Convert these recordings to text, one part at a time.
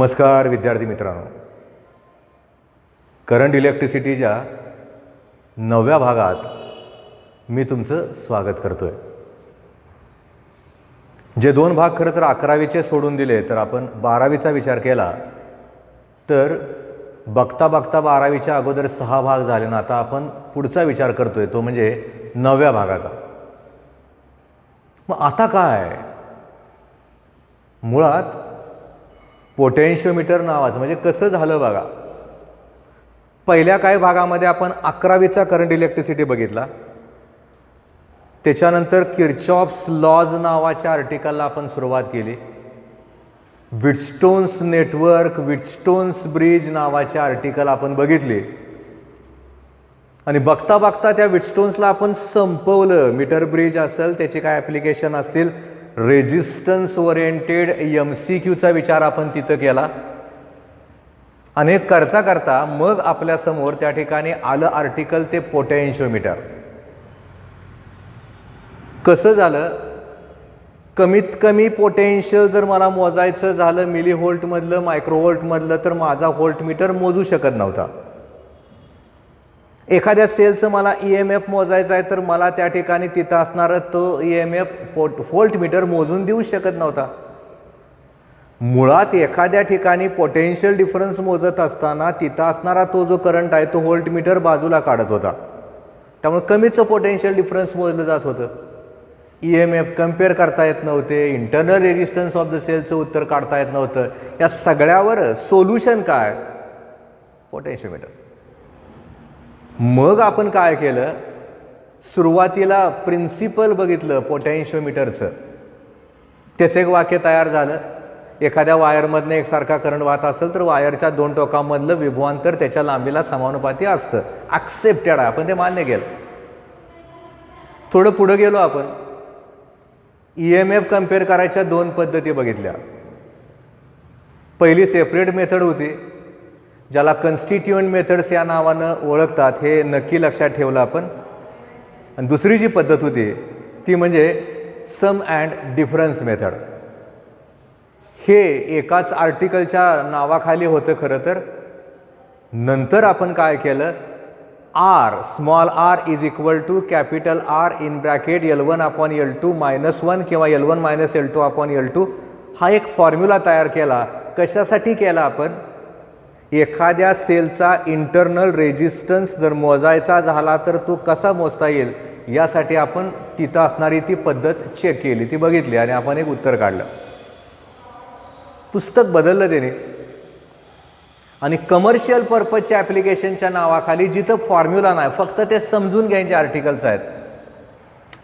नमस्कार विद्यार्थी मित्रांनो, करंट इलेक्ट्रिसिटीच्या 9व्या भागात मी तुमचं स्वागत करतोय. जे दोन भाग खरं तर 11वीचे सोडून दिले, तर आपण 12वीचा विचार केला तर बघता बघता 12वीच्या अगोदर 6 भाग झाले ना. आता आपण पुढचा विचार करतोय तो म्हणजे 9व्या भागाचा. मग आता काय, मुळात पोटेन्शियोमीटर नावाचं म्हणजे कसं झालं बघा. पहिल्या काही भागामध्ये आपण 11वीचा करंट इलेक्ट्रिसिटी बघितला, त्याच्यानंतर किर्चॉफ्स लॉज नावाच्या आर्टिकलला आपण सुरुवात केली. व्हिटस्टोन्स नेटवर्क, व्हिटस्टोन्स ब्रिज नावाचे आर्टिकल आपण बघितले आणि बघता बघता त्या व्हिटस्टोन्सला आपण संपवलं. मीटर ब्रिज असेल, त्याचे काय ॲप्लिकेशन असतील, रेजिस्टन्स ओरिएंटेड MCQचा विचार आपण तिथं केला आणि करता करता मग आपल्यासमोर त्या ठिकाणी आलं आर्टिकल ते पोटेन्शियोमीटर. कसं झालं, कमीत कमी पोटेन्शियल जर मला मोजायचं झालं मिली व्होल्टमधलं, मायक्रोव्होल्टमधलं, तर माझा व्होल्टमीटर मोजू शकत नव्हता. एखाद्या सेलचं मला EMF मोजायचं आहे तर मला त्या ठिकाणी तिथं असणारा तो EMF व्होल्टमीटर मोजून देऊ शकत नव्हता. मुळात एखाद्या ठिकाणी पोटेन्शियल डिफरन्स मोजत असताना तिथं असणारा तो जो करंट आहे तो व्होल्टमीटर बाजूला काढत होता. त्यामुळे कमीच पोटेन्शियल डिफरन्स मोजलं जात होतं. EMF कम्पेअर करता येत नव्हते, इंटरनल रेजिस्टन्स ऑफ द सेलचं उत्तर काढता येत नव्हतं. या सगळ्यावर सोल्युशन काय, पोटेन्शियोमीटर. मग आपण काय केलं, सुरुवातीला प्रिन्सिपल बघितलं पोटेन्शियोमीटरचं. त्याचं एक वाक्य तयार झालं. एखाद्या वायरमधनं एकसारखा करंट वाहत असेल तर वायरच्या दोन टोकामधलं विभवांतर त्याच्या लांबीला समानुपाती असतं. ॲक्सेप्टेड आहे, आपण ते मान्य केलं. थोडं पुढं गेलो आपण, EMF कम्पेअर करायच्या 2 पद्धती बघितल्या. पहिली सेपरेट मेथड होती, ज्याला कन्स्टिट्युएंट मेथड्स या नावानं ओळखतात, हे नक्की लक्षात ठेवलं आपण. आणि दुसरी जी पद्धत होती ती म्हणजे सम अँड डिफरन्स मेथड. हे एकाच आर्टिकलच्या नावाखाली होतं खरं तर. नंतर आपण काय केलं, R small r is equal to capital R in bracket L1/L2 -1 किंवा L1 - L2/L2 हा एक फॉर्म्युला तयार केला. कशासाठी केला आपण, एखाद्या सेलचा इंटरनल रेजिस्टन्स जर मोजायचा झाला तर तो कसा मोजता येईल यासाठी आपण तिथं असणारी ती पद्धत चेक केली, ती बघितली आणि आपण एक उत्तर काढलं. पुस्तक बदललं त्याने आणि कमर्शियल पर्पजच्या ॲप्लिकेशनच्या नावाखाली जिथं फॉर्म्युला नाही, फक्त ते समजून घ्यायचे आर्टिकल्स आहेत.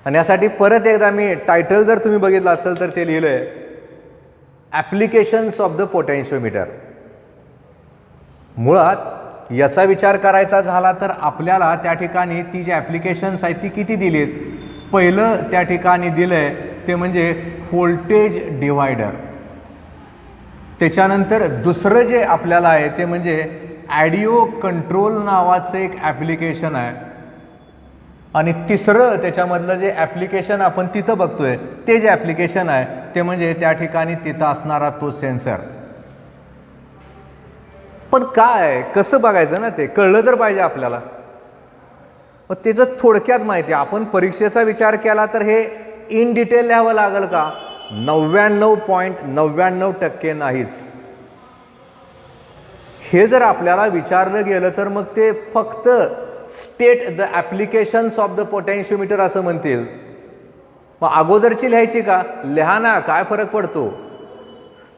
आणि यासाठी परत एकदा मी टायटल जर तुम्ही बघितलं असेल तर ते लिहिलं आहे, ॲप्लिकेशन्स ऑफ द पोटेन्शियोमीटर. मुळात याचा विचार करायचा झाला तर आपल्याला त्या ठिकाणी ती जी ॲप्लिकेशन्स आहेत ती किती दिलीत. पहिलं त्या ठिकाणी दिलं आहे ते म्हणजे व्होल्टेज डिवायडर. त्याच्यानंतर दुसरं जे आपल्याला आहे ते म्हणजे ॲडिओ कंट्रोल नावाचं एक ॲप्लिकेशन आहे. आणि तिसरं त्याच्यामधलं जे ॲप्लिकेशन आपण तिथं बघतोय ते जे ॲप्लिकेशन आहे ते म्हणजे त्या ठिकाणी तिथं असणारा तो सेन्सर. पण काय, कसं बघायचं ना, ते कळलं तर पाहिजे आपल्याला. मग त्याचं थोडक्यात माहिती, आपण परीक्षेचा विचार केला तर हे इन डिटेल लिहावं लागेल का, 99.99% नाहीच. हे जर आपल्याला विचारलं गेलं तर मग ते फक्त state the applications of the potentiometer असं म्हणतील. मग अगोदरची लिहायची का, लिहा ना, काय फरक पडतो.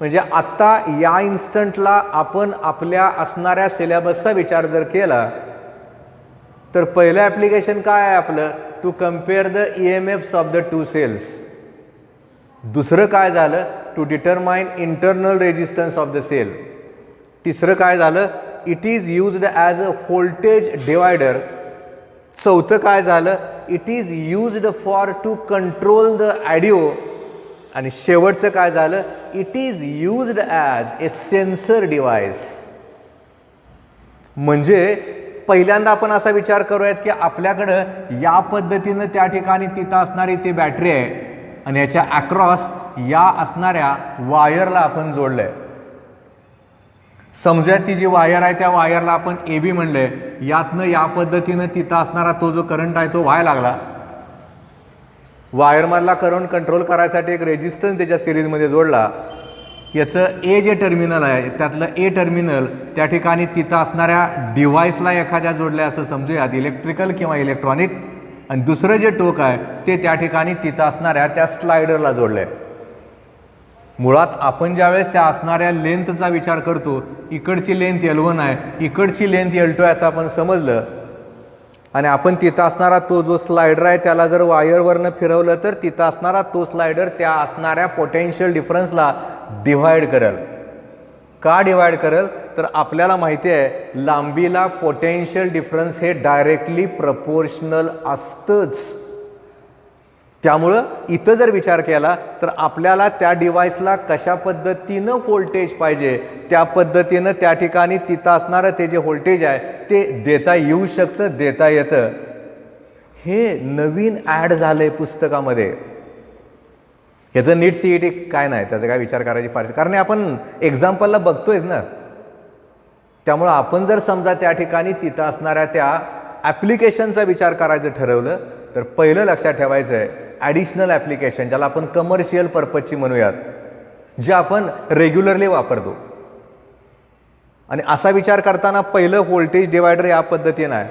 म्हणजे आत्ता या इन्स्टंटला आपण आपल्या असणाऱ्या सिलेबसचा विचार जर केला तर पहिलं ॲप्लिकेशन काय आहे आपलं, to compare the EMFs of the 2 cells. दुसरं काय झालं, to determine internal resistance of the cell. तिसरं काय झालं, it is used as a voltage divider. चौथं काय झालं, it is used for to control the audio. आणि शेवटचं काय झालं, it is used as a sensor device. म्हणजे पहिल्यांदा आपण असा विचार करूयात की आपल्याकडं या पद्धतीनं त्या ठिकाणी तिथं असणारी ती बॅटरी आहे आणि याच्या अक्रॉस या असणाऱ्या वायरला आपण जोडलंय. समजा ती जी वायर आहे त्या वायरला आपण ए बी म्हणले, यातनं या पद्धतीनं तिथं असणारा तो जो करंट आहे तो व्हायला लागला. वायरमधला करंट कंट्रोल करायसाठी एक रेजिस्टन्स त्याच्या सिरीजमध्ये जोडला. याचं ए जे टर्मिनल आहे त्यातलं ए टर्मिनल त्या ठिकाणी तिथं असणाऱ्या डिव्हाइसला एखाद्या जोडलं असं समजूयात, इलेक्ट्रिकल किंवा इलेक्ट्रॉनिक. आणि दुसरं जे टोक आहे ते त्या ठिकाणी तिथं असणाऱ्या त्या स्लायडरला जोडलं आहे. मुळात आपण ज्यावेळेस त्या असणाऱ्या लेंथचा विचार करतो, इकडची लेंथ L1 आहे, इकडची लेंथ L2 आहे असं आपण समजलं, आणि आपण तिथं असणारा तो जो स्लायडर आहे त्याला जर वायरवरनं फिरवलं तर तिथं असणारा तो स्लायडर त्या असणाऱ्या पोटेन्शियल डिफरन्सला डिव्हाइड करेल. का डिव्हाइड करेल तर आपल्याला माहिती आहे लांबीला पोटेन्शियल डिफरन्स हे डायरेक्टली प्रपोर्शनल असतंच. त्यामुळं इथं जर विचार केला तर आपल्याला त्या डिव्हाइसला कशा पद्धतीनं व्होल्टेज पाहिजे त्या पद्धतीनं त्या ठिकाणी तिथं असणारं ते जे व्होल्टेज आहे ते देता येऊ शकतं, देता येतं. हे नवीन ॲड झालं आहे पुस्तकामध्ये. ह्याचं नीट CET काय नाही, त्याचा काय विचार करायची फार, कारण आपण एक्झाम्पलला बघतोयच ना. त्यामुळं आपण जर समजा त्या ठिकाणी तिथं असणाऱ्या त्या ॲप्लिकेशनचा विचार करायचं ठरवलं तर पहिलं लक्षात ठेवायचं आहे ॲडिशनल ॲप्लिकेशन, ज्याला आपण कमर्शियल पर्पजची म्हणूयात, जे आपण रेग्युलरली वापरतो. आणि असा विचार करताना पहिलं व्होल्टेज डिवायडर या पद्धतीनं आहे.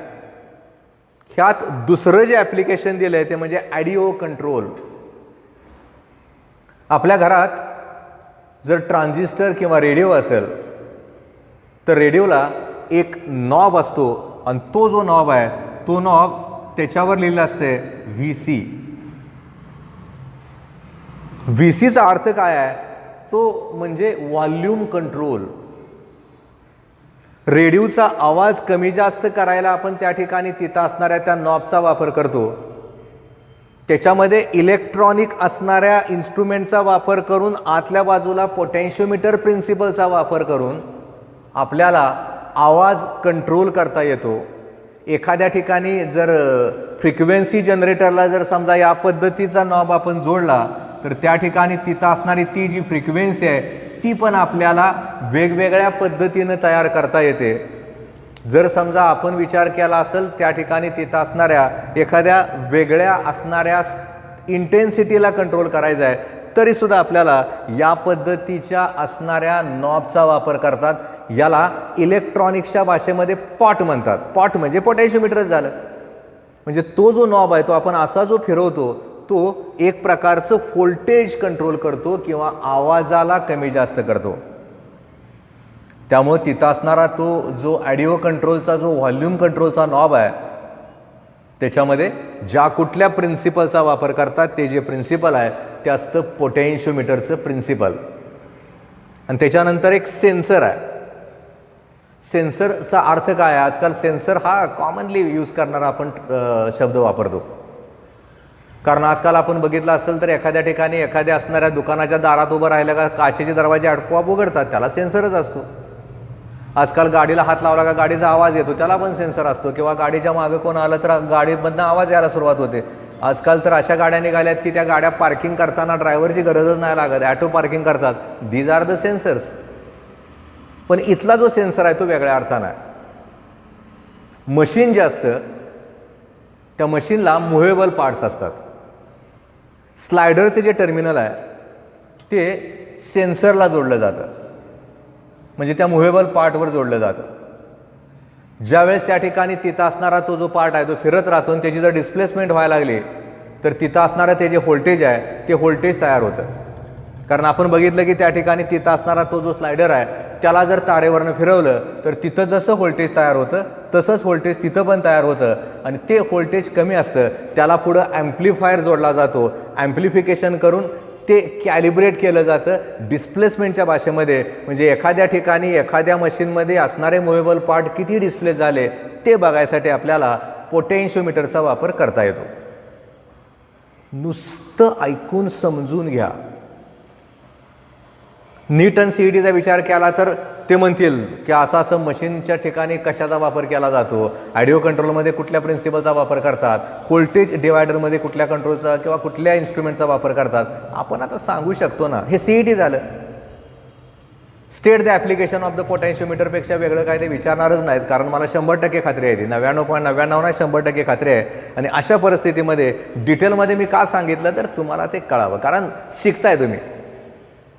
ह्यात दुसरं जे ॲप्लिकेशन दिलं आहे ते म्हणजे ऑडिओ कंट्रोल. आपल्या घरात जर ट्रान्झिस्टर किंवा रेडिओ असेल तर रेडिओला एक नॉब असतो, आणि तो जो नॉब आहे तो नॉब त्याच्यावर लिहिलं असते VC. VCचा अर्थ काय आहे, तो म्हणजे व्हॉल्यूम कंट्रोल. रेडिओचा आवाज कमी जास्त करायला आपण त्या ठिकाणी तिथं असणाऱ्या त्या नॉबचा वापर करतो. त्याच्यामध्ये इलेक्ट्रॉनिक असणाऱ्या इन्स्ट्रुमेंटचा वापर करून आतल्या बाजूला पोटेन्शियोमीटर प्रिन्सिपलचा वापर करून आपल्याला आवाज कंट्रोल करता येतो. एखाद्या ठिकाणी जर फ्रिक्वेन्सी जनरेटरला जर समजा या पद्धतीचा नॉब आपण जोडला तर त्या ठिकाणी तिथं असणारी ती जी फ्रिक्वेन्सी आहे ती पण आपल्याला वेगवेगळ्या पद्धतीनं तयार करता येते. जर समजा आपण विचार केला असेल त्या ठिकाणी तिथं असणाऱ्या एखाद्या वेगळ्या असणाऱ्या इंटेन्सिटीला कंट्रोल करायचा आहे तरीसुद्धा आपल्याला या पद्धतीच्या असणाऱ्या नॉबचा वापर करतात. याला इलेक्ट्रॉनिक्सच्या भाषेमध्ये पॉट म्हणतात. पॉट म्हणजे पोटेन्शियोमीटरच झालं. म्हणजे तो जो नॉब आहे तो आपण असा जो फिरवतो तो एक प्रकारचं व्होल्टेज कंट्रोल करतो किंवा आवाजाला कमी जास्त करतो. त्यामुळे तिथं असणारा तो जो ऑडिओ कंट्रोलचा जो व्हॉल्यूम कंट्रोलचा नॉब आहे त्याच्यामध्ये ज्या कुठल्या प्रिन्सिपलचा वापर करतात ते जे प्रिन्सिपल आहे ते असतं पोटेन्शियोमीटरचं प्रिन्सिपल. आणि त्याच्यानंतर एक सेन्सर आहे. सेन्सरचा अर्थ काय आहे, आजकाल सेन्सर हा कॉमनली यूज करणारा आपण शब्द वापरतो. कारण आजकाल आपण बघितलं असेल तर एखाद्या ठिकाणी एखाद्या असणाऱ्या दुकानाच्या दारात उभं राहिलं का काचेचे दरवाजे आपोआप उघडतात, त्याला सेन्सरच असतो. आजकाल गाडीला हात लावला का गाडीचा आवाज येतो, त्याला पण सेन्सर असतो. किंवा गाडीच्या मागं कोण आलं तर गाडीमधनं आवाज यायला सुरुवात होते. आजकाल तर अशा गाड्या निघाल्यात की त्या गाड्या पार्किंग करताना ड्रायव्हरची गरजच नाही लागत, ॲटो पार्किंग करतात. These are the sensors. पण इथला जो सेन्सर आहे तो वेगळ्या अर्थानं आहे. मशीन जे असतं त्या मशीनला मुव्हेबल पार्ट्स असतात. स्लायडरचे जे टर्मिनल आहे ते सेन्सरला जोडलं जातं, म्हणजे त्या मुव्हेबल पार्टवर जोडलं जातं. ज्यावेळेस त्या ठिकाणी तिथं असणारा तो जो पार्ट आहे तो फिरत राहतो आणि त्याची जर डिस्प्लेसमेंट व्हायला लागली तर तिथं असणारं ते जे व्होल्टेज आहे ते व्होल्टेज तयार होतं. कारण आपण बघितलं की त्या ठिकाणी तिथं असणारा तो जो स्लायडर आहे त्याला जर तारेवरनं फिरवलं तर तिथं जसं व्होल्टेज तयार होतं तसंच व्होल्टेज तिथं पण तयार होतं. आणि ते व्होल्टेज कमी असतं त्याला पुढं ॲम्प्लिफायर जोडला जातो. ॲम्प्लिफिकेशन करून ते कॅलिब्रेट केलं जातं डिस्प्लेसमेंटच्या भाषेमध्ये. म्हणजे एखाद्या ठिकाणी एखाद्या मशीनमध्ये असणारे मुव्हेबल पार्ट किती डिस्प्लेस झाले ते बघायसाठी आपल्याला पोटेन्शियोमीटरचा वापर करता येतो. नुसतं ऐकून समजून घ्या. नीट आणि CETचा विचार केला तर ते म्हणतील की असं असं मशीनच्या ठिकाणी कशाचा वापर केला जातो, ऑडिओ कंट्रोलमध्ये कुठल्या प्रिन्सिपलचा वापर करतात, व्होल्टेज डिवायडरमध्ये कुठल्या कंट्रोलचा किंवा कुठल्या इन्स्ट्रुमेंटचा वापर करतात. आपण आता सांगू शकतो ना. हे CET झालं. State the application of the पोटॅन्शिओमीटरपेक्षा वेगळं काय ते विचारणारच नाहीत, कारण मला 100% खात्री आहे, ती 99.99 नाही 100% खात्री आहे. आणि अशा परिस्थितीमध्ये डिटेलमध्ये मी का सांगितलं तर तुम्हाला ते कळावं, कारण शिकताय तुम्ही.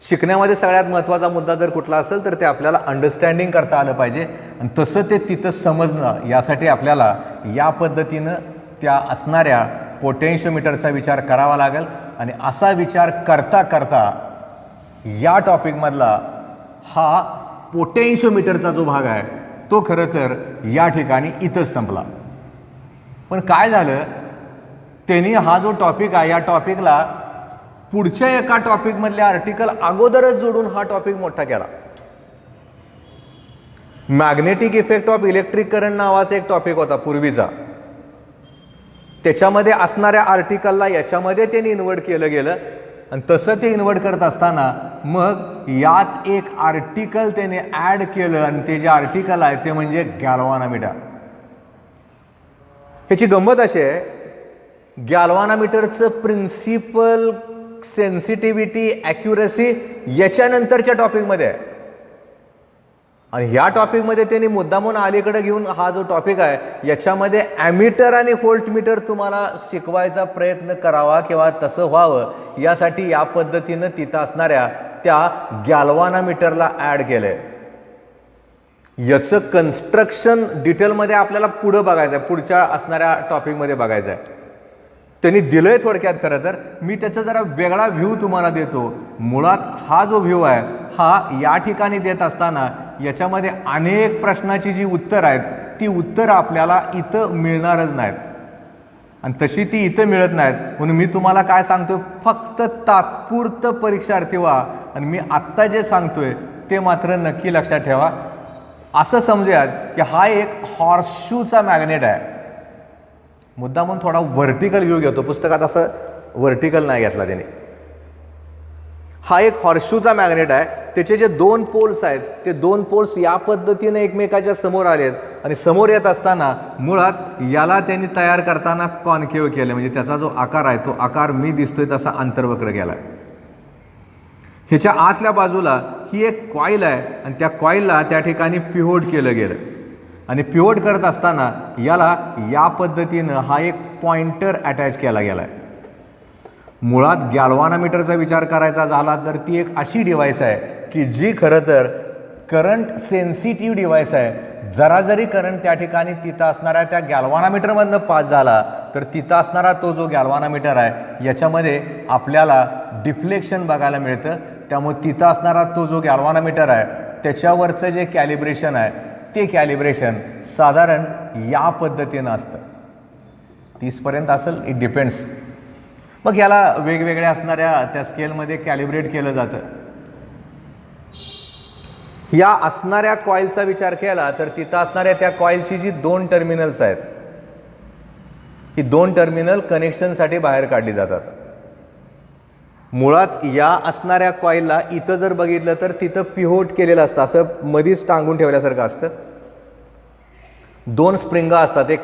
शिकण्यामध्ये सगळ्यात महत्त्वाचा मुद्दा जर कुठला असेल तर ते आपल्याला अंडरस्टँडिंग करता आलं पाहिजे, आणि तसं ते तिथं समजणं यासाठी आपल्याला या पद्धतीनं त्या असणाऱ्या पोटेन्शिओमीटरचा विचार करावा लागेल. आणि असा विचार करता करता या टॉपिकमधला हा पोटेन्शिओमीटरचा जो भाग आहे तो खरं तर या ठिकाणी इथंच संपला. पण काय झालं, त्यांनी हा जो टॉपिक आहे या टॉपिकला पुढच्या एका टॉपिकमधले आर्टिकल अगोदरच जोडून हा टॉपिक मोठा केला. Magnetic effect of electric current नावाचा एक टॉपिक होता पूर्वीचा, त्याच्यामध्ये असणाऱ्या आर्टिकलला याच्यामध्ये त्यांनी इन्व्हर्ट केलं गेलं. आणि तसं ते इन्व्हर्ट करत असताना मग यात एक आर्टिकल त्याने ॲड केलं, आणि ते जे आर्टिकल आहे ते म्हणजे गॅल्व्हानोमीटर. ह्याची गंमत अशी आहे, गॅल्व्हानोमीटरचं प्रिन्सिपल, सेन्सिटिव्हिटी, ॲक्युरसी याच्यानंतरच्या टॉपिकमध्ये आहे. आणि ह्या टॉपिकमध्ये त्यांनी मुद्दामून अलीकडे घेऊन हा जो टॉपिक आहे याच्यामध्ये ॲमीटर आणि व्होल्टमीटर तुम्हाला शिकवायचा प्रयत्न करावा किंवा तसं व्हावं यासाठी या पद्धतीनं तिथं असणाऱ्या त्या गॅल्व्हानोमीटरला ॲड केलं आहे. याचं कन्स्ट्रक्शन डिटेलमध्ये आपल्याला पुढं बघायचं आहे, पुढच्या असणाऱ्या टॉपिकमध्ये बघायचं आहे. त्यांनी दिलंय थोडक्यात. खरं तर मी त्याचा जरा वेगळा व्ह्यू तुम्हाला देतो. मुळात हा जो व्ह्यू आहे हा या ठिकाणी देत असताना याच्यामध्ये अनेक प्रश्नाची जी उत्तर आहेत ती उत्तर आपल्याला इथं मिळणारच नाहीत, आणि तशी ती इथं मिळत नाहीत. म्हणून मी तुम्हाला काय सांगतोय, फक्त तात्पुरतं परीक्षार्थी व्हा, आणि मी आत्ता जे सांगतोय ते मात्र नक्की लक्षात ठेवा. असं समजूयात की हा एक हॉर्सशूचा मॅग्नेट आहे. मुद्दा म्हणून थोडा व्हर्टिकल व्ह्यू घेतो, पुस्तकात असं व्हर्टिकल नाही घेतला त्याने. हा एक हॉर्सशूचा मॅग्नेट आहे. त्याचे जे दोन पोल्स आहेत ते दोन पोल्स या पद्धतीने एकमेकाच्या समोर आलेत, आणि समोर येत असताना मुळात याला त्यांनी तयार करताना कॉन्केव्ह केलं, म्हणजे त्याचा जो आकार आहे तो आकार मी दिसतोय तसा अंतर्वक्र केला आहे. ह्याच्या आतल्या बाजूला ही एक कॉईल आहे, आणि त्या कॉईलला त्या ठिकाणी पिव्होट केलं गेलं, आणि पिव्होट करत असताना याला या पद्धतीनं हा एक पॉइंटर अटॅच केला गेला आहे. मुळात गॅल्व्हानोमीटरचा विचार करायचा झाला तर ती एक अशी डिव्हाइस आहे की जी खरं तर करंट सेन्सिटिव्ह डिव्हाइस आहे. जरा जरी करंट त्या ठिकाणी तिथं असणाऱ्या त्या गॅल्व्हानोमीटरमधनं पास झाला तर तिथं असणारा तो जो गॅल्व्हानोमीटर आहे याच्यामध्ये आपल्याला डिफ्लेक्शन बघायला मिळतं. त्यामुळे तिथं असणारा तो जो गॅल्व्हानोमीटर आहे त्याच्यावरचं जे कॅलिब्रेशन आहे ते कॅलिब्रेशन साधारण या पद्धतीनं असतं. 30पर्यंत असेल, इट डिपेंड्स. मग याला वेगवेगळ्या असणाऱ्या त्या स्केलमध्ये कॅलिब्रेट केलं जातं. या असणाऱ्या कॉईलचा विचार केला तर तिथं असणाऱ्या त्या कॉईलची जी दोन टर्मिनल्स आहेत ही दोन टर्मिनल कनेक्शनसाठी बाहेर काढली जातात. मुळात या असणाऱ्या कॉईलला इथं जर बघितलं तर तिथं पिव्होट केलेलं असतं, असं मधीच टांगून ठेवल्यासारखं असतं. दोन स्प्रिंगा असतात, एक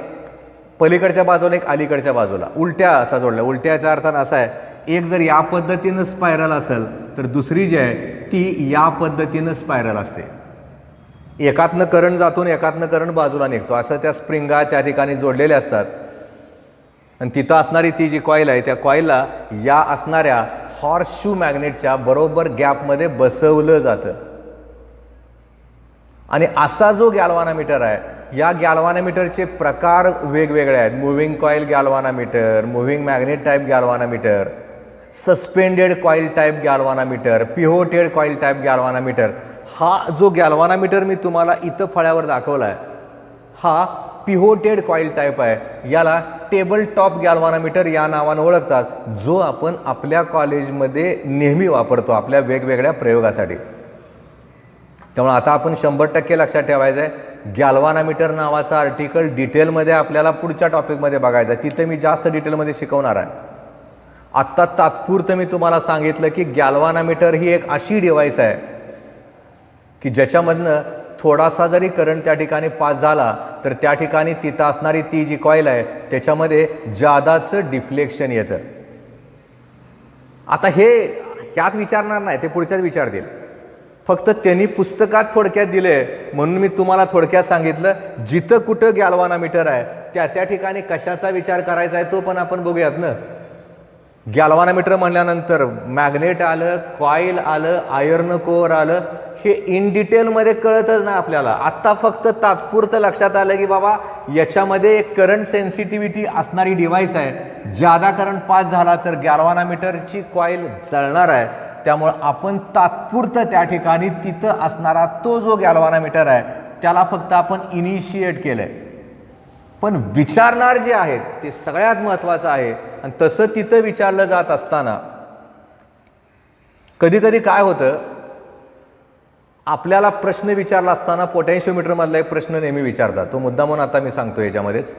पलीकडच्या बाजूला एक अलीकडच्या बाजूला, उलट्या असा जोडला. उलट्याच्या अर्थानं असा आहे, एक जर या पद्धतीनं स्पायरल असेल तर दुसरी जी आहे ती या पद्धतीनं स्पायरल असते. एकातनं करंट जातून एकातनं करंट बाजूला निघतो, असं त्या स्प्रिंगा त्या ठिकाणी जोडलेल्या असतात. आणि तिथं असणारी ती जी कॉईल आहे त्या कॉईलला या असणाऱ्या हॉर्सशू मॅग्नेटच्या बरोबर गॅपमध्ये बसवलं जातं. आणि असा जो गॅल्व्हानोमीटर आहे या गॅल्व्हानोमीटरचे प्रकार वेगवेगळे आहेत. Moving coil galvanometer, moving magnet type galvanometer, suspended coil type galvanometer, pivoted coil type galvanometer. हा जो गॅल्व्हानोमीटर मी तुम्हाला इथं फळ्यावर दाखवला आहे हा पिव्होटेड कॉईल टाईप आहे. याला टेबल टॉप गॅल्व्हानोमीटर या नावानं ओळखतात, जो आपण आपल्या कॉलेजमध्ये नेहमी वापरतो आपल्या वेगवेगळ्या प्रयोगासाठी. त्यामुळे आता आपण 100% लक्षात ठेवायचं आहे, गॅल्व्हानोमीटर नावाचा आर्टिकल डिटेलमध्ये आपल्याला पुढच्या टॉपिकमध्ये बघायचा आहे. तिथं मी जास्त डिटेलमध्ये शिकवणार आहे. आत्ता तात्पुरतं मी तुम्हाला सांगितलं की गॅल्व्हानोमीटर ही एक अशी डिव्हाइस आहे की ज्याच्यामधनं थोडासा जरी करंट त्या ठिकाणी पास झाला तर त्या ठिकाणी तिथं असणारी ती जी कॉईल आहे त्याच्यामध्ये जादाचं डिफ्लेक्शन येतं. आता हे ह्यात विचारणार नाही, ते पुढच्याच विचारतील. फक्त त्यांनी पुस्तकात थोडक्यात दिले म्हणून मी तुम्हाला थोडक्यात सांगितलं. जिथं कुठं गॅल्व्हानोमीटर आहे त्या ठिकाणी कशाचा विचार करायचा आहे तो पण आपण बघूयात ना. गॅल्व्हानोमीटर म्हणल्यानंतर मॅग्नेट आलं, कॉईल आलं, आयर्न कोअर आलं, हे इन डिटेलमध्ये कळतच नाही आपल्याला. आत्ता फक्त तात्पुरतं लक्षात आलं की बाबा याच्यामध्ये एक करंट सेन्सिटिव्हिटी असणारी डिव्हाइस आहे. जादा करंट पास झाला तर गॅल्व्हानोमीटरची कॉईल जळणार आहे. त्यामुळं आपण तात्पुरतं त्या ठिकाणी तिथं असणारा तो जो गॅल्व्हानोमीटर आहे त्याला फक्त आपण इनिशिएट केलंय. पण विचारणार जे आहेत ते सगळ्यात महत्त्वाचं आहे. आणि तसं तिथं विचारलं जात असताना कधी कधी काय होतं, आपल्याला प्रश्न विचारला असताना पोटेन्शियोमीटर मधला एक प्रश्न नेहमी विचारतात. तो मुद्दा म्हणून आता मी सांगतो याच्यामध्येच.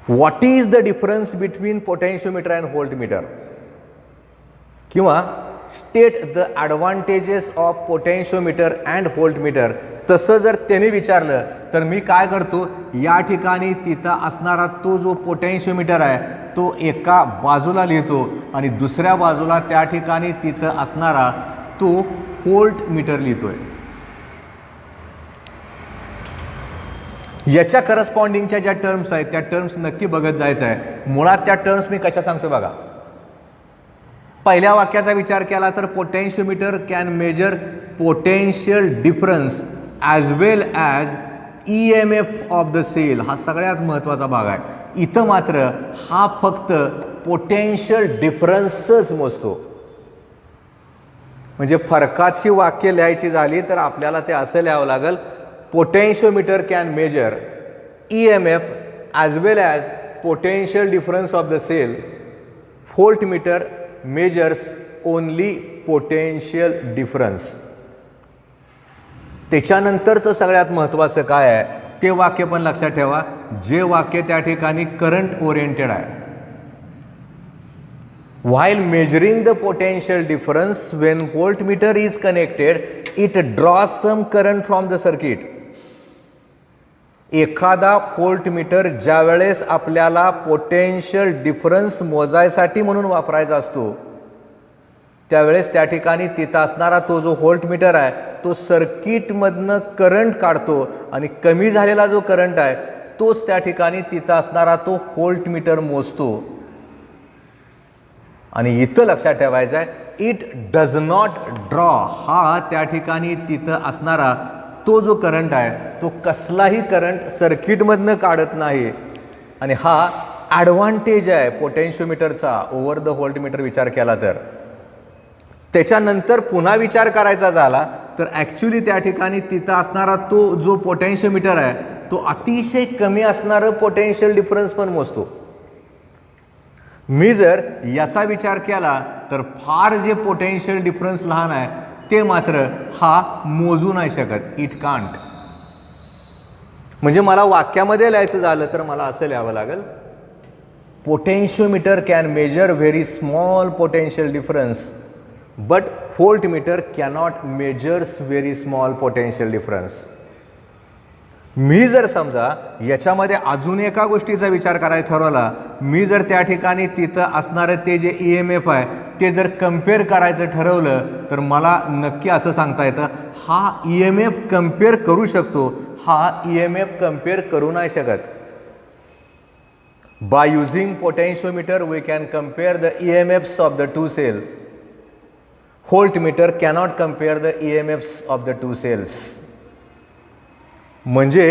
What is the difference between potentiometer and voltmeter, किंवा state the advantages of potentiometer and voltmeter. तसं जर त्यांनी विचारलं तर मी काय करतो, या ठिकाणी तिथं असणारा तो जो पोटेन्शियोमीटर आहे तो एका बाजूला लिहितो आणि दुसऱ्या बाजूला त्या ठिकाणी तिथं असणारा तो व्होल्टमीटर लिहितोय. याच्या करस्पॉन्डिंगच्या ज्या टर्म्स आहेत त्या टर्म्स नक्की बघत जायचं आहे. मुळात त्या टर्म्स मी कशा सांगतो बघा. पहिल्या वाक्याचा विचार केला तर potentiometer can measure potential difference as well as EMF of the cell. हा सगळ्यात महत्त्वाचा भाग आहे. इथं मात्र हा फक्त पोटेन्शियल डिफरन्सच मोजतो. म्हणजे फरकाची वाक्य लिहायची झाली तर आपल्याला ते असं लिहावं लागेल, potentiometer can measure EMF as well as potential difference of the cell. Voltmeter measures only potential difference. त्याच्यानंतरचं सगळ्यात महत्त्वाचं काय आहे ते वाक्य पण लक्षात ठेवा, जे वाक्य त्या ठिकाणी करंट ओरिएंटेड आहे. While measuring the potential difference when voltmeter is connected, it draws some current from the circuit. एखादा व्होल्टमीटर ज्या वेळेस आपल्याला पोटेन्शियल डिफरन्स मोजायसाठी म्हणून वापरायचा असतो त्यावेळेस त्या ठिकाणी तिथं असणारा तो जो व्होल्टमीटर आहे तो सर्किटमधनं करंट काढतो आणि कमी झालेला जो करंट आहे तोच त्या ठिकाणी तिथं असणारा तो व्होल्टमीटर मोजतो. आणि इथं लक्षात ठेवायचं आहे, इट डज नॉट ड्रॉ. हा त्या ठिकाणी तिथं असणारा तो जो करंट आहे तो कसलाही करंट सर्किटमधनं काढत नाही. आणि हा ॲडव्हान्टेज आहे पोटेन्शियोमीटरचा ओव्हर द व्होल्टमीटर विचार केला तर. त्याच्यानंतर पुन्हा विचार करायचा झाला तर ॲक्च्युली त्या ठिकाणी तिथं असणारा तो जो पोटेन्शियोमीटर आहे तो अतिशय कमी असणारं पोटेन्शियल डिफरन्स पण मोजतो. मी जर याचा विचार केला तर फार जे पोटेन्शियल डिफरन्स लहान आहे ते मात्र हा मोजू नाही शकत. It can't. म्हणजे मला वाक्यामध्ये लिहायचं झालं तर मला असं लिहावं लागेल, potentiometer can measure very small potential difference but voltmeter cannot measures very small potential difference. मी जर समजा याच्यामध्ये अजून एका गोष्टीचा विचार करायला ठरवला, मी जर त्या ठिकाणी तिथं असणारं ते जे EMF आहे ते जर कम्पेअर करायचं ठरवलं तर मला नक्की असं सांगता येतं, हा EMF कम्पेअर करू शकतो, हा EMF कम्पेअर करू नाही शकत. By using potentiometer we can compare the EMFs of the two cell. Voltmeter cannot compare the EMFs of the two cells. म्हणजे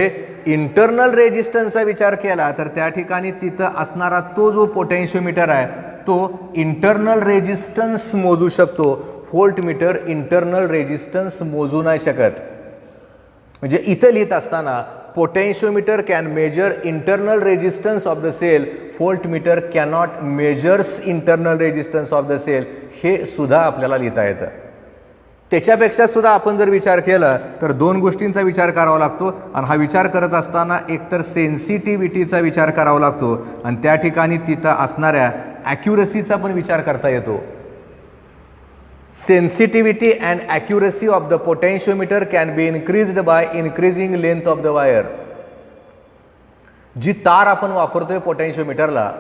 इंटरनल रेजिस्टन्सचा विचार केला तर त्या ठिकाणी तिथं असणारा तो जो पोटेन्शियोमीटर आहे तो इंटरनल रेजिस्टन्स मोजू शकतो. व्होल्टमीटर इंटरनल रेजिस्टन्स मोजू नाही शकत. म्हणजे इथं लिहित असताना potentiometer can measure internal resistance of the cell, voltmeter cannot measures internal resistance of the cell, हे सुद्धा आपल्याला लिहिता येतं. त्याच्यापेक्षा सुद्धा आपण जर विचार केला तर दोन गोष्टींचा विचार करावा लागतो. आणि हा विचार करत असताना एकतर सेन्सिटिव्हिटीचा विचार करावा लागतो आणि त्या ठिकाणी तिथं असणाऱ्या ॲक्युरसीचा पण विचार करता येतो. Sensitivity and accuracy of the potentiometer can be increased by increasing length of the wire. जी तार आपण वापरतोय पोटेन्शियोमीटरला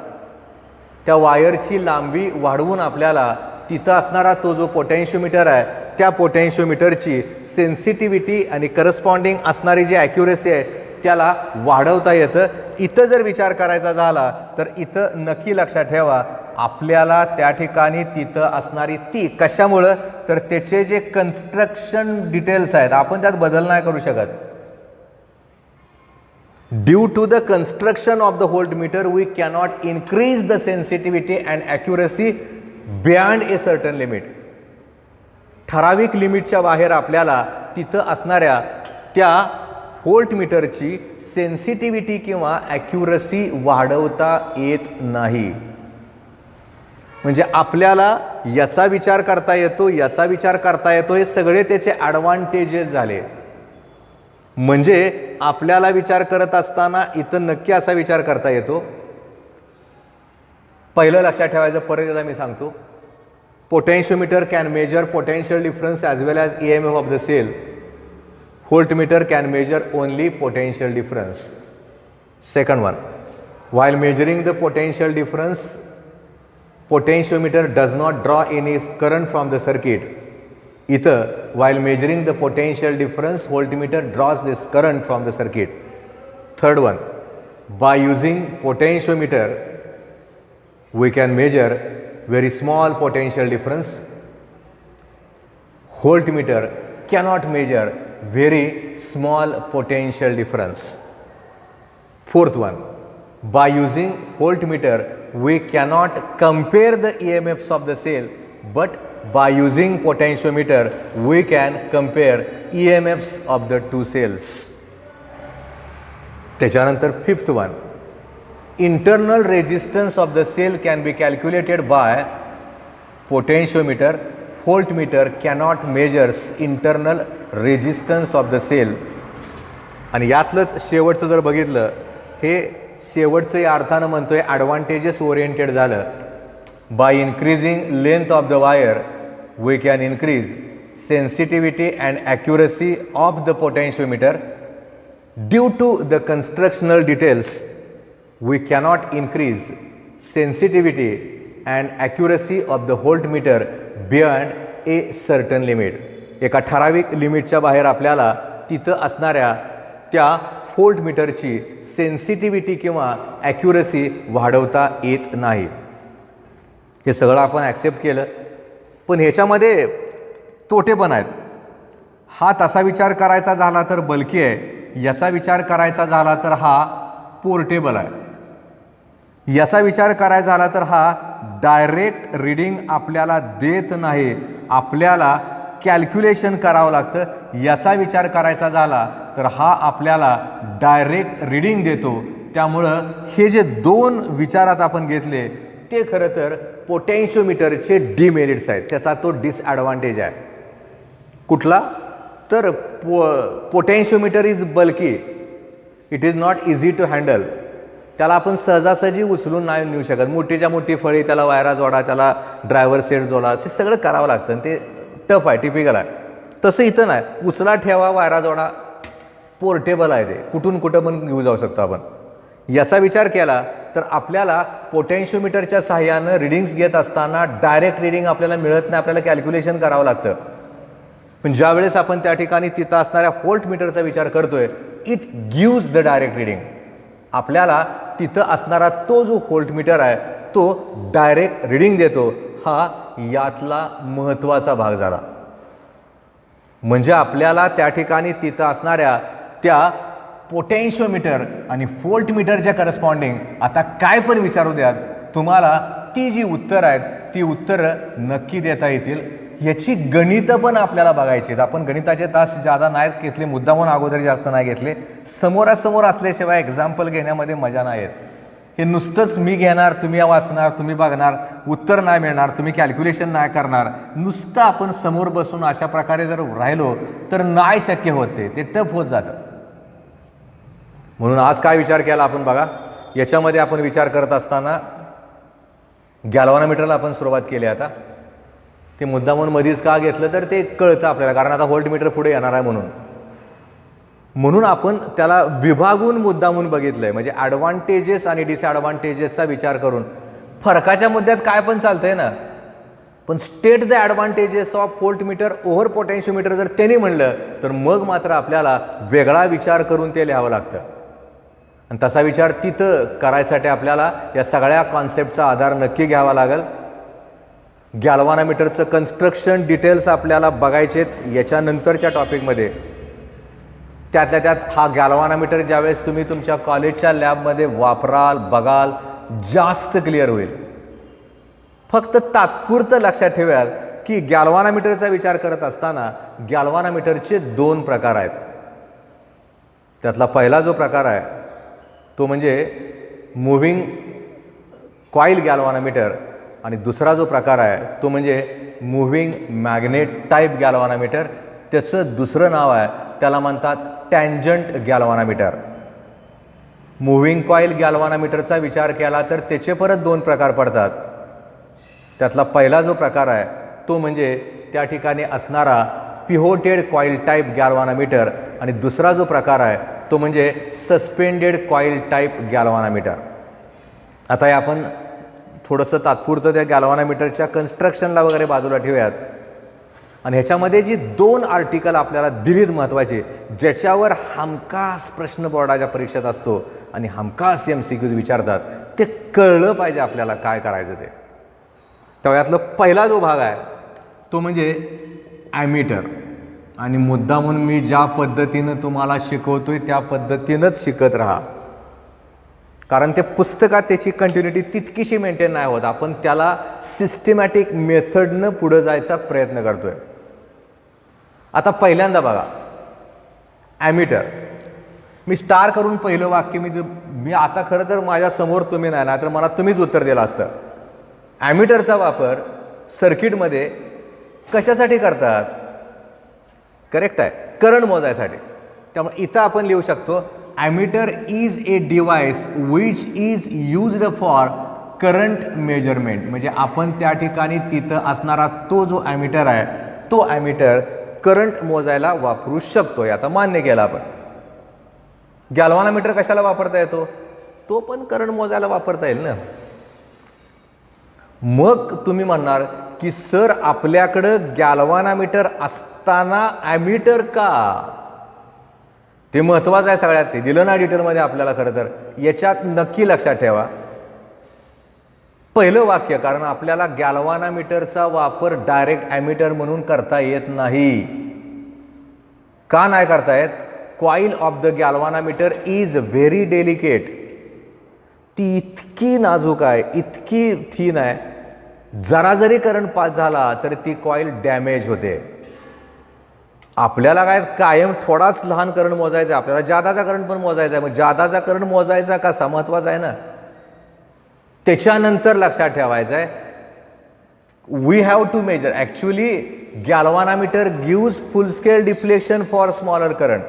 त्या वायरची लांबी वाढवून आपल्याला तिथं असणारा तो जो पोटेन्शियोमीटर आहे त्या पोटेन्शिओमीटरची सेन्सिटिव्हिटी आणि करस्पॉन्डिंग असणारी जी ॲक्युरेसी आहे त्याला वाढवता येतं. इथं जर विचार करायचा झाला तर इथं नक्की लक्षात ठेवा, आपल्याला त्या ठिकाणी तिथं असणारी ती कशामुळं तर त्याचे जे कन्स्ट्रक्शन डिटेल्स आहेत आपण त्यात बदल नाही करू शकत. Due to the construction of the voltmeter we cannot increase the sensitivity and accuracy beyond a certain limit. ठराविक लिमिटच्या बाहेर आपल्याला तिथं असणाऱ्या त्या व्होल्टमीटरची सेन्सिटिव्हिटी किंवा ॲक्युरसी वाढवता येत नाही. म्हणजे आपल्याला याचा विचार करता येतो, याचा विचार करता येतो, हे सगळे त्याचे ॲडव्हान्टेजेस झाले. म्हणजे आपल्याला विचार करत असताना इथं नक्की असा विचार करता येतो. पहिलं लक्षात ठेवायचं, परत एकदा मी सांगतो, potentiometer can measure potential difference as well as EMF of the cell. Voltmeter can measure only potential difference. Second one, while measuring the potential difference, potentiometer does not draw any current from the circuit. Either while measuring the potential difference, voltmeter draws this current from the circuit. Third one, by using potentiometer, we can measure very small potential difference. Voltmeter cannot measure very small potential difference. Fourth one, by using voltmeter we cannot compare the EMFs of the cell, but by using potentiometer we can compare EMFs of the two cells. त्याच्यानंतर fifth one, internal resistance of the cell can be calculated by potentiometer. Voltmeter cannot measures internal resistance of the cell. आणि यातलंच शेवटचं जर बघितलं, हे शेवटचं या अर्थानं म्हणतोय ॲडव्हान्टेजेस ओरिएंटेड झालं. By increasing length of the wire we can increase sensitivity and accuracy of the potentiometer. Due to the constructional details we cannot increase sensitivity and accuracy of the voltmeter beyond a certain limit. एका ठराविक लिमिटच्या बाहेर आपल्याला तिथं असणाऱ्या त्या व्होल्टमीटरची sensitivity किंवा accuracy वाढवता येत नाही. हे सगळं आपण ॲक्सेप्ट केलं, पण ह्याच्यामध्ये तोटे पण आहेत. हा तसा विचार करायचा झाला तर बल्की आहे, याचा विचार करायचा झाला तर हा पोर्टेबल आहे, याचा विचार करायचा झाला तर हा डायरेक्ट रीडिंग आपल्याला देत नाही, आपल्याला कॅल्क्युलेशन करावं लागतं. याचा विचार करायचा झाला तर हा आपल्याला डायरेक्ट रीडिंग देतो. त्यामुळं हे जे दोन विचारात आपण घेतले ते खरं तर पोटेन्शियोमीटरचे डिमेरिट्स आहेत, त्याचा तो डिसॲडव्हान्टेज आहे. कुठला तर potentiometer is bulky, it is not easy to handle. त्याला आपण सहजासहजी उचलून नाही नेऊ शकत. मोठीच्या मोठी फळी, त्याला वायरा जोडा, त्याला ड्रायव्हर सेट जोडा, हे सगळं करावं लागतं. ते टफ आहे, टिपिकल आहे. तसं इथं नाही, उचला ठेवा वायरा जोडा, पोर्टेबल आहे, ते कुठून कुठं पण घेऊ जाऊ शकतो आपण. याचा विचार केला तर आपल्याला पोटेन्शियोमीटरच्या साहाय्यानं रिडिंग्स घेत असताना डायरेक्ट रिडिंग आपल्याला मिळत नाही, आपल्याला कॅल्क्युलेशन करावं लागतं. पण ज्यावेळेस आपण त्या ठिकाणी तिथं असणाऱ्या व्होल्टमीटरचा विचार करतोय, it gives the direct reading. आपल्याला तिथं असणारा तो जो व्होल्टमीटर आहे तो डायरेक्ट रिडिंग देतो. हा यातला महत्त्वाचा भाग झाला. म्हणजे आपल्याला त्या ठिकाणी तिथं असणाऱ्या त्या पोटेन्शियोमीटर आणि व्होल्टमीटरच्या करस्पॉन्डिंग आता काय पण विचारू द्यात, तुम्हाला ती जी उत्तरं आहेत ती उत्तरं नक्की देता येतील. ह्याची गणितं पण आपल्याला बघायची आहेत. आपण गणिताचे तास जादा नाहीत घेतले, मुद्दामून अगोदर जास्त नाही घेतले. समोरासमोर असल्याशिवाय एक्झाम्पल घेण्यामध्ये मजा नाही येत. हे नुसतंच मी घेणार, तुम्ही वाचणार, तुम्ही बघणार, उत्तर नाही मिळणार, तुम्ही कॅल्क्युलेशन नाही करणार, नुसतं आपण समोर बसून अशा प्रकारे जर राहिलो तर नाही शक्य होते, ते टफ होत जातं. म्हणून आज काय विचार केला आपण बघा. याच्यामध्ये आपण विचार करत असताना गॅल्व्हॅनोमीटरला आपण सुरुवात केली. आता ते मुद्दामून मधीच का घेतलं तर ते कळतं आपल्याला, कारण आता व्होल्टमीटर पुढे येणार आहे म्हणून आपण त्याला विभागून मुद्दामून बघितलंय. म्हणजे ॲडव्हान्टेजेस आणि डिसॲडव्हान्टेजेसचा विचार करून फरकाच्या मुद्द्यात काय पण चालतंय ना. पण state the advantages of voltmeter over potentiometer जर त्यांनी म्हणलं तर मग मात्र आपल्याला वेगळा विचार करून ते लिहावं लागतं. आणि तसा विचार तिथं करायसाठी आपल्याला या सगळ्या कॉन्सेप्टचा आधार नक्की घ्यावा लागेल. गॅल्व्हानोमीटरचं कन्स्ट्रक्शन डिटेल्स आपल्याला बघायचेत याच्यानंतरच्या टॉपिकमध्ये. त्यातल्या त्यात हा गॅल्व्हानोमीटर ज्यावेळेस तुम्ही तुमच्या कॉलेजच्या लॅबमध्ये वापराल बघाल जास्त क्लिअर होईल. फक्त तात्पुरतं लक्षात ठेवाल की गॅल्व्हानोमीटरचा विचार करत असताना गॅल्व्हानोमीटरचे 2 प्रकार आहेत. त्यातला पहिला जो प्रकार आहे तो म्हणजे मूव्हिंग कॉईल गॅल्व्हानोमीटर आणि दुसरा जो प्रकार आहे तो म्हणजे मूव्हिंग मॅग्नेट टाईप गॅल्व्हानोमीटर. त्याचं दुसरं नाव आहे त्याला म्हणतात टँजंट गॅल्व्हानोमीटर. मूव्हिंग कॉईल गॅल्व्हानोमीटरचा विचार केला तर त्याचे परत 2 प्रकार पडतात. त्यातला पहिला जो प्रकार आहे तो म्हणजे त्या ठिकाणी असणारा पिव्होटेड कॉईल टाईप गॅल्व्हानोमीटर आणि दुसरा जो प्रकार आहे तो म्हणजे सस्पेंडेड कॉईल टाईप गॅल्व्हानोमीटर. आता हे आपण थोडंसं तात्पुरतं त्या गॅल्व्हानोमीटरच्या कन्स्ट्रक्शनला वगैरे बाजूला ठेवूयात. आणि ह्याच्यामध्ये जी 2 आर्टिकल आपल्याला दिलीत महत्त्वाचे ज्याच्यावर हमखास प्रश्न बोर्डाच्या परीक्षेत असतो आणि हमखास MCQs विचारतात ते कळलं पाहिजे आपल्याला काय करायचं ते. तेव्हा यातला पहिला जो भाग आहे तो म्हणजे ॲमीटर. आणि मुद्दा म्हणून मी ज्या पद्धतीनं तुम्हाला शिकवतोय त्या पद्धतीनंच शिकत राहा, कारण ते पुस्तकात त्याची कंटिन्युटी तितकीशी मेंटेन नाही होत. आपण त्याला सिस्टमॅटिक मेथडनं पुढं जायचा प्रयत्न करतोय. आता पहिल्यांदा बघा ॲमीटर. मी स्टार करून पहिलं वाक्य मी आता खरं तर माझ्या समोर तुम्ही नाही ना तर मला तुम्हीच उत्तर दिलं असतं. ॲमीटरचा वापर सर्किटमध्ये कशासाठी करतात? करेक्ट आहे, करंट मोजायसाठी. त्यामुळे इथं आपण लिहू शकतो ammeter is a device which is used for current measurement. म्हणजे आपण त्या ठिकाणी तिथं असणारा तो जो ॲमीटर आहे तो ॲमीटर करंट मोजायला वापरू शकतो. आता मान्य केलं आपण. गॅल्व्हानोमीटर कशाला वापरता येतो? तो पण करंट मोजायला वापरता येईल ना. मग तुम्ही म्हणणार की सर आपल्याकडं गॅल्व्हानोमीटर असताना ॲमीटर का? ते महत्त्वाचं आहे सगळ्यात. ते दिलं ना डिटेलमध्ये आपल्याला. खरं तर याच्यात नक्की लक्षात ठेवा पहिलं वाक्य, कारण आपल्याला गॅल्व्हानोमीटरचा वापर डायरेक्ट ॲमीटर म्हणून करता येत नाही. का नाही करता येत? Coil of the galvanometer is very delicate. ती इतकी नाजूक आहे, इतकी थीन आहे, जरा जरी करंट पास झाला तर ती कॉईल डॅमेज होते. आपल्याला काय कायम थोडाच लहान करंट मोजायचा आहे, आपल्याला जादाचा करंट पण मोजायचा आहे. मग जादाचा करंट मोजायचा कसा महत्त्वाचा आहे ना. त्याच्यानंतर लक्षात ठेवायचं आहे we have to measure. Actually galvanometer gives full scale deflection for smaller current.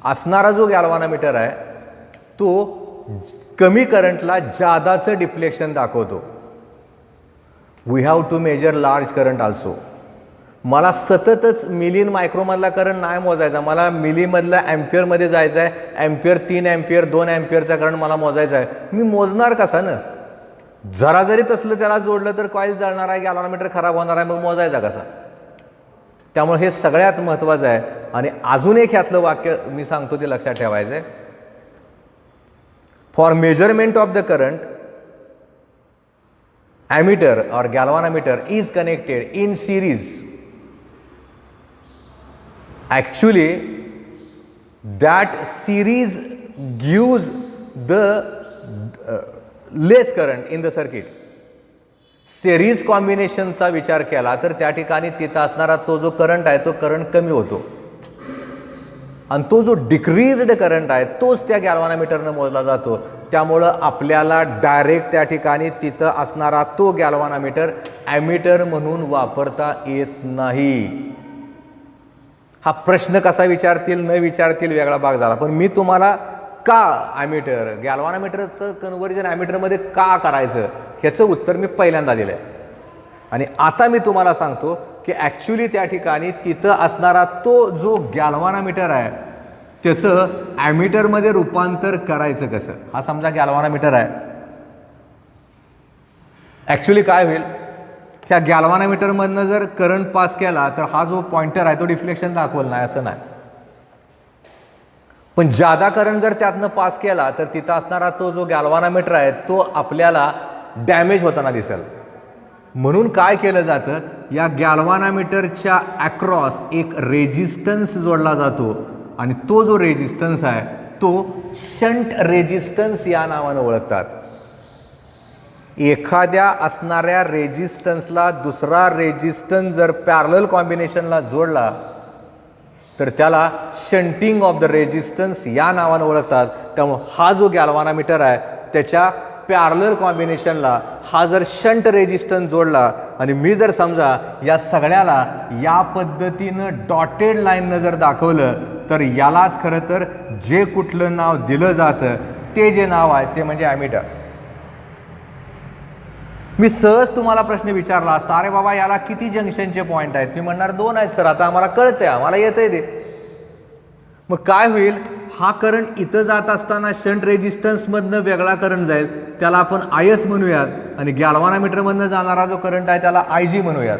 असणारा जो गॅल्व्हानोमीटर आहे तो कमी करंटला जादाचं डिफ्लेक्शन दाखवतो. We have to measure large current also. मला सततच मिलीन मायक्रोमधला करंट नाही मोजायचा, मला मिलीमधला ॲम्पियरमध्ये जायचं आहे. ॲम्पियर 3 ॲम्पियर 2 ॲम्पियरचा करंट मला मोजायचा आहे. मी मोजणार कसा ना? जरा जरी तसलं त्याला जोडलं तर कॉईल जळणार आहे, गॅल्व्हानोमीटर खराब होणार आहे. मग मोजायचा कसा? त्यामुळे हे सगळ्यात महत्त्वाचं आहे. आणि अजून एक ह्यातलं वाक्य मी सांगतो ते लक्षात ठेवायचं आहे. For measurement of the current ammeter और galvanometer is connected in series. Actually, that series gives the less current in the circuit. Series कॉम्बिनेशनचा विचार केला तर त्या ठिकाणी तिथं असणारा तो जो करंट आहे तो करंट कमी होतो आणि तो जो डिक्रीज्ड करंट आहे तोच त्या गॅल्व्हानोमीटरनं मोजला जातो. त्यामुळं आपल्याला डायरेक्ट त्या ठिकाणी तिथं असणारा तो गॅल्व्हानोमीटर ॲमीटर म्हणून वापरता येत नाही. हा प्रश्न कसा विचारतील न विचारतील वेगळा भाग झाला. पण मी तुम्हाला का ॲमीटर गॅल्व्हानोमीटरचं कन्व्हर्जन ॲमीटरमध्ये का करायचं ह्याचं उत्तर मी पहिल्यांदा दिलं आहे. आणि आता मी तुम्हाला सांगतो की ॲक्च्युली त्या ठिकाणी तिथं असणारा तो जो गॅल्व्हानोमीटर आहे त्याचं ॲमीटरमध्ये रूपांतर करायचं कसं. हा समजा गॅल्व्हानोमीटर आहे. ॲक्च्युली काय होईल ह्या गॅल्व्हॅनोमीटरमधनं जर करंट पास केला तर हा जो पॉइंटर आहे तो डिफ्लेक्शन दाखवलं नाही असं नाही, पण जादा करंट जर त्यातनं पास केला तर तिथं असणारा तो जो गॅल्व्हॅनोमीटर आहे तो आपल्याला डॅमेज होताना दिसेल. म्हणून काय केलं जातं, या गॅल्व्हॅनोमीटरच्या अक्रॉस एक रेजिस्टन्स जोडला जातो आणि तो जो रेजिस्टन्स आहे तो शंट रेजिस्टन्स या नावानं ओळखतात. एखाद्या असणाऱ्या रेजिस्टन्सला दुसरा रेजिस्टन्स जर पॅरलल कॉम्बिनेशनला जोडला तर त्याला शंटिंग ऑफ द रेजिस्टन्स या नावानं ओळखतात. त्यामुळे हा जो गॅल्व्हॅनोमीटर आहे त्याच्या पॅरलल कॉम्बिनेशनला हा जर शंट रेजिस्टन्स जोडला आणि मी जर समजा या सगळ्याला या पद्धतीनं डॉटेड लाईननं जर दाखवलं तर यालाच खरं तर जे कुठलं नाव दिलं जातं ते जे नाव आहे ते म्हणजे ॲमीटर. मी सहज तुम्हाला प्रश्न विचारला असता, अरे बाबा याला किती जंक्शनचे पॉईंट आहेत, तुम्ही म्हणणार 2 आहेत सर. आता आम्हाला कळतंय, आम्हाला येतंय ते. मग काय होईल, हा करंट इथं जात असताना शंट रेजिस्टन्समधनं वेगळा करंट जाईल, त्याला आपण IS म्हणूयात, आणि गॅल्व्हॅनोमीटरमधनं जाणारा जो करंट आहे त्याला IG म्हणूयात.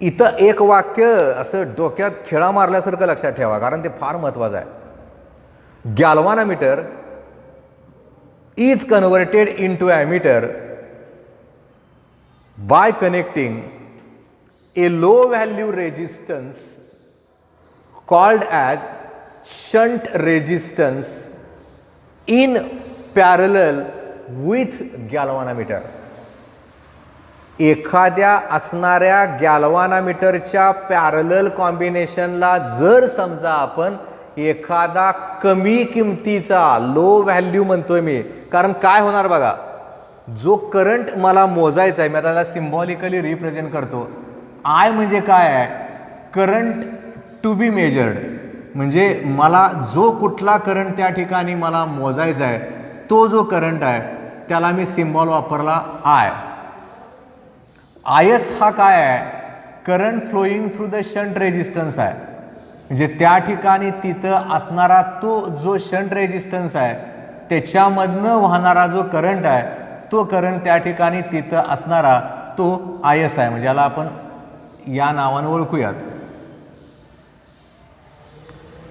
इथं एक वाक्य असं डोक्यात खिळा मारल्यासारखं लक्षात ठेवा, कारण ते फार महत्त्वाचं आहे. गॅल्व्हॅनोमीटर is converted into ammeter by connecting a low value resistance called as shunt resistance in parallel with galvanometer. एखाद्या असणाऱ्या गॅल्व्हॅनोमीटरच्या पॅरलल कॉम्बिनेशनला जर समजा आपण एखादा कमी किमतीचा लो व्हॅल्यू म्हणतोय मी, कारण काय होणार बघा, जो करंट मला मोजायचा आहे मी त्याला सिम्बॉलिकली रिप्रेझेंट करतो. I म्हणजे काय आहे, करंट टू बी मेजर्ड, म्हणजे मला जो कुठला करंट त्या ठिकाणी मला मोजायचा आहे तो जो करंट आहे त्याला मी सिम्बॉल वापरला I. IS हा काय आहे, current flowing through the shunt resistance आहे, म्हणजे त्या ठिकाणी तिथं असणारा तो जो शंट रेजिस्टन्स आहे त्याच्यामधनं वाहणारा जो करंट आहे तो करंट त्या ठिकाणी तिथं असणारा तो IS आहे, म्हणजे याला आपण या नावानं ओळखूयात.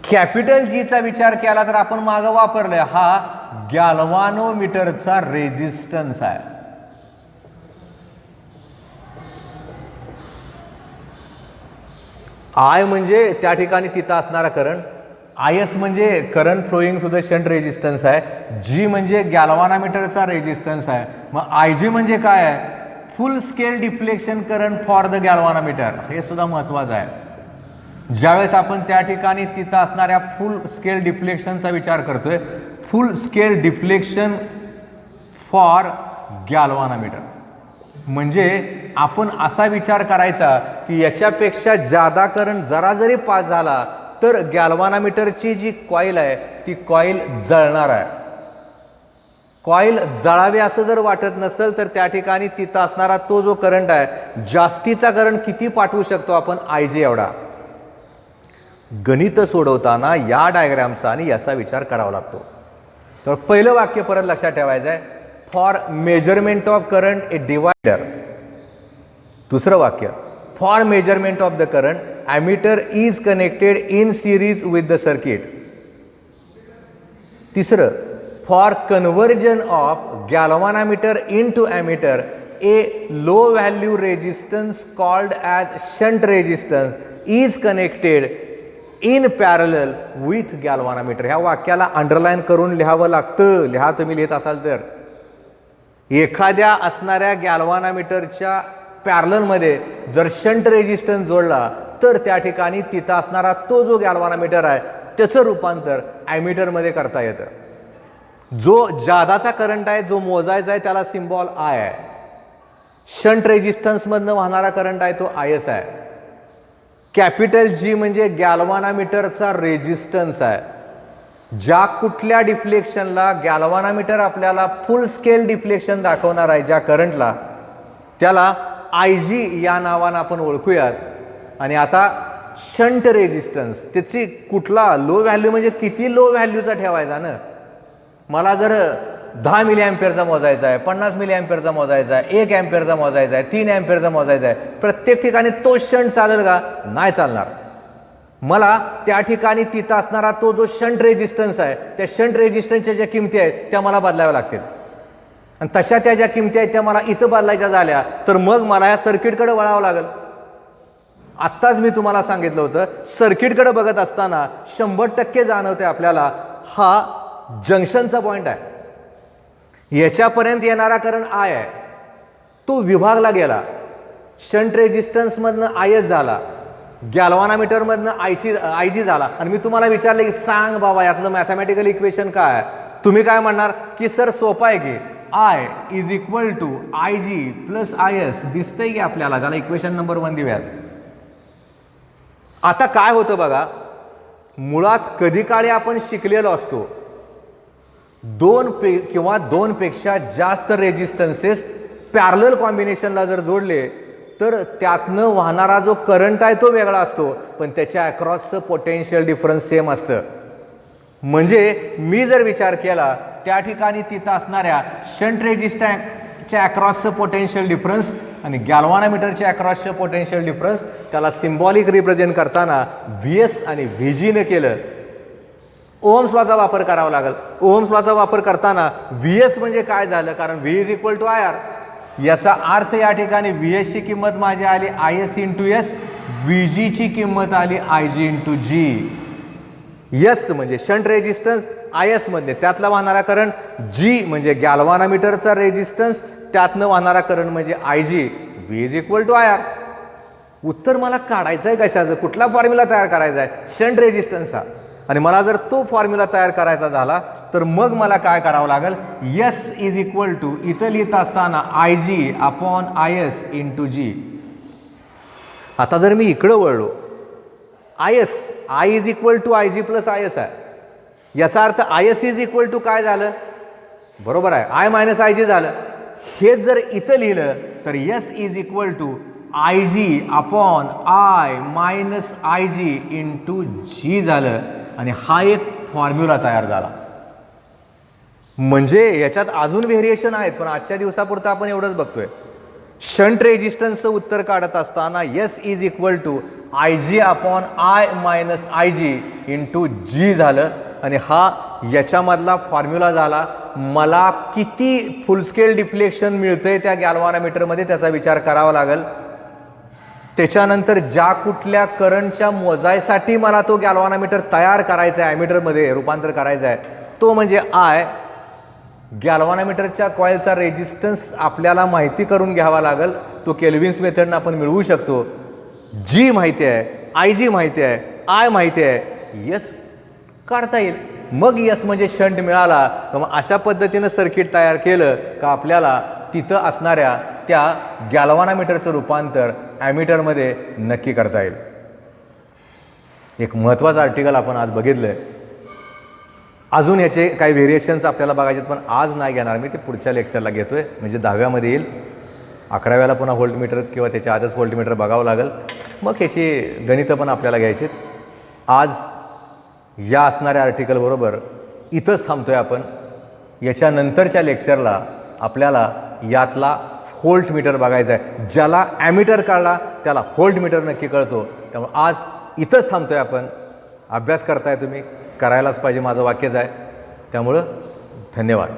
कॅपिटल Gचा विचार केला तर आपण मागं वापरलाय, हा गॅल्व्हॅनोमीटरचा रेजिस्टन्स आहे. I म्हणजे त्या ठिकाणी तिथं असणारा करंट, IS म्हणजे current flowing through the shunt resistance आहे, G म्हणजे गॅल्व्हॅनोमीटरचा रेजिस्टन्स आहे. मग IG म्हणजे काय आहे, full scale deflection current for the galvanometer. हे सुद्धा महत्त्वाचं आहे. ज्यावेळेस आपण त्या ठिकाणी तिथं असणाऱ्या फुल स्केल डिफ्लेक्शनचा विचार करतोय, फुल स्केल डिफ्लेक्शन फॉर गॅल्व्हॅनोमीटर, म्हणजे आपण असा विचार करायचा की याच्यापेक्षा जादा करंट जरा जरी पास झाला तर गॅल्व्हॅनोमीटरची जी कॉईल आहे ती कॉईल जळणार आहे. कॉईल जळावे असं जर वाटत नसेल तर त्या ठिकाणी तिथं असणारा तो जो करंट आहे, जास्तीचा करंट किती पाठवू शकतो आपण, IG एवढा. गणित सोडवताना या डायग्रामचा आणि याचा विचार करावा लागतो. तर पहिलं वाक्य परत लक्षात ठेवायचं आहे, for measurement of current a divider. दुसरं वाक्य, for measurement of the current ammeter is connected in series with the circuit. तिसरं, for conversion of galvanometer into ammeter a low value resistance called as shunt resistance is connected in parallel with galvanometer. ह्या वाक्याला underline करून लिहावं लागतं. लिहा तुम्ही लिहित असाल तर. एखाद्या असणाऱ्या गॅल्व्हॅनोमीटरच्या पॅरललमध्ये जर शंट रेजिस्टन्स जोडला तर त्या ठिकाणी तिथं असणारा तो जो गॅल्व्हॅनोमीटर आहे त्याचं रूपांतर ॲमीटरमध्ये करता येतं. जो जादाचा करंट आहे, जो मोजायचा आहे, त्याला सिम्बॉल I आहे. शंट रेजिस्टन्समधनं वाहणारा करंट आहे तो IS आहे. कॅपिटल G म्हणजे गॅल्व्हॅनोमीटरचा रेजिस्टन्स आहे. ज्या कुठल्या डिफ्लेक्शनला गॅल्व्हॅनोमीटर आपल्याला फुल स्केल डिफ्लेक्शन दाखवणार आहे ज्या करंटला, त्याला IG या नावानं आपण ओळखूयात. आणि आता शंट रेजिस्टन्स त्याची कुठला लो व्हॅल्यू, म्हणजे किती लो व्हॅल्यूचा ठेवायचा ना. मला जर 10 मिली अँपिअरचा मोजायचा आहे, 50 मिली अँपिअरचा मोजायचा आहे, 1 अँपिअरचा मोजायचा आहे, 3 अँपिअरचा मोजायचा आहे, प्रत्येक ठिकाणी तो शंट चालेल का? नाही चालणार. मला त्या ठिकाणी तिथं असणारा तो जो शंट रेजिस्टन्स आहे, त्या शंट रेजिस्टन्सच्या ज्या किमती आहेत त्या मला बदलाव्या लागतील. आणि तशा त्या ज्या किमती आहेत त्या मला इथं बदलायच्या झाल्या तर मग मला या सर्किटकडे वळावं लागेल. आत्ताच मी तुम्हाला सांगितलं होतं, सर्किटकडे बघत असताना 100% जाणवते आपल्याला हा जंक्शनचा पॉईंट आहे. याच्यापर्यंत येणारा करंट आय आहे, तो विभागला गेला, शंट रेजिस्टन्समधनं आय एस झाला, गॅल्व्हॅनोमीटरमधनं आय जी झाला. आणि मी तुम्हाला विचारलं की सांग बाबा यातलं मॅथमॅटिकल इक्वेशन काय आहे? तुम्ही काय म्हणणार की सर सोपं आहे की I is equal to I G plus I S. दिसतंय की आपल्याला, त्याला इक्वेशन नंबर 1 देऊयात. आता काय होतं बघा, मुळात कधी काळी आपण शिकलेलो असतो, किंवा दोनपेक्षा जास्त रेजिस्टन्सेस पॅरलल कॉम्बिनेशनला जर जोडले तर त्यातनं वाहणारा जो करंट आहे तो वेगळा असतो, पण त्याच्या अक्रॉसचं पोटेन्शियल डिफरन्स सेम असतं. म्हणजे मी जर विचार केला त्या ठिकाणी तिथं असणाऱ्या शंट रेजिस्टन्सच्या अक्रॉसचं पोटेन्शियल डिफरन्स आणि गॅल्व्हॅनोमीटरच्या अक्रॉसचं पोटेन्शियल डिफरन्स, त्याला सिम्बॉलिक रिप्रेझेंट करताना व्ही एस आणि व्ही जीने केलं. ओहम्स लॉचा वापर करावा लागेल. ओहम्स लॉचा वापर करताना व्ही एस म्हणजे काय झालं, कारण V is equal to I R. याचा अर्थ या ठिकाणी व्ही एसची किंमत माझी आली I S into S, V जीची किंमत आली I G into G. S म्हणजे शंट रेजिस्टन्स, आय एस मध्ये त्यातला वाहणारा करंट, जी म्हणजे गॅल्व्हॅनोमीटरचा रेजिस्टन्स, त्यातनं वाहणारा करंट म्हणजे I G. V is equal to I R. उत्तर मला काढायचं आहे कशाचं, कुठला फॉर्म्युला तयार करायचा आहे? शंट रेजिस्टन्सचा. आणि मला जर तो फॉर्म्युला तयार करायचा झाला तर मग मला काय करावं लागेल? एस इज इक्वल टू, इथं लिहित असताना I G upon I S into G. आता जर मी इकडं वळलो, I S, I is equal to I G plus I S आहे. याचा अर्थ I S is equal to काय झालं? बरोबर आहे, आय मायनस आय जी झालं. हेच जर इथं लिहिलं तर S is equal to I G upon I minus I G into G झालं. आणि हा एक फॉर्म्युला तयार झाला. म्हणजे याच्यात अजून व्हेरिएशन आहेत, पण आजच्या दिवसापुरतं आपण एवढंच बघतोय. शंट रेजिस्टन्सचं उत्तर काढत असताना S is equal to I G upon I minus I G into G झालं. आणि हा याच्यामधला फॉर्म्युला झाला. मला किती फुलस्केल डिफ्लेक्शन मिळतंय त्या गॅल्व्हॅनोमीटरमध्ये त्याचा विचार करावा लागेल. त्याच्यानंतर ज्या कुठल्या करंटच्या मोजायसाठी मला तो गॅल्व्हॅनोमीटर तयार करायचा आहे, ॲमीटरमध्ये रूपांतर करायचं आहे, तो म्हणजे आय. गॅल्व्हॅनोमीटरच्या कॉइलचा रेजिस्टन्स आपल्याला माहिती करून घ्यावा लागेल, तो केल्विन्स मेथडनं आपण मिळवू शकतो. जी माहिती आहे, आय जी माहिती आहे, आय माहिती आहे, यस काढता येईल. मग यस म्हणजे शंट मिळाला. तर मग अशा पद्धतीनं सर्किट तयार केलं का आपल्याला तिथं असणाऱ्या त्या गॅल्व्हॅनोमीटरचं रूपांतर ॲमीटरमध्ये नक्की करता येईल. एक महत्त्वाचं आर्टिकल आपण आज बघितलं. अजून ह्याचे काही व्हेरिएशन्स आपल्याला बघायचे, पण आज नाही घेणार मी, ते पुढच्या लेक्चरला घेतोय, म्हणजे 10व्यामध्ये येईल. 11व्याला पुन्हा व्होल्टमीटर किंवा त्याच्या आधीच व्होल्टमीटर बघावं लागेल. मग ह्याची गणितं पण आपल्याला घ्यायची. आज या असणाऱ्या आर्टिकलबरोबर इथंच थांबतोय आपण. याच्यानंतरच्या लेक्चरला आपल्याला यातला व्होल्टमीटर बघायचा आहे. ज्याला ॲमीटर काढला त्याला व्होल्टमीटर नक्की कळतो. त्यामुळे आज इथंच थांबतोय आपण. अभ्यास करताय तुम्ही, करायलाच पाहिजे, माझं वाक्यच आहे. त्यामुळं धन्यवाद.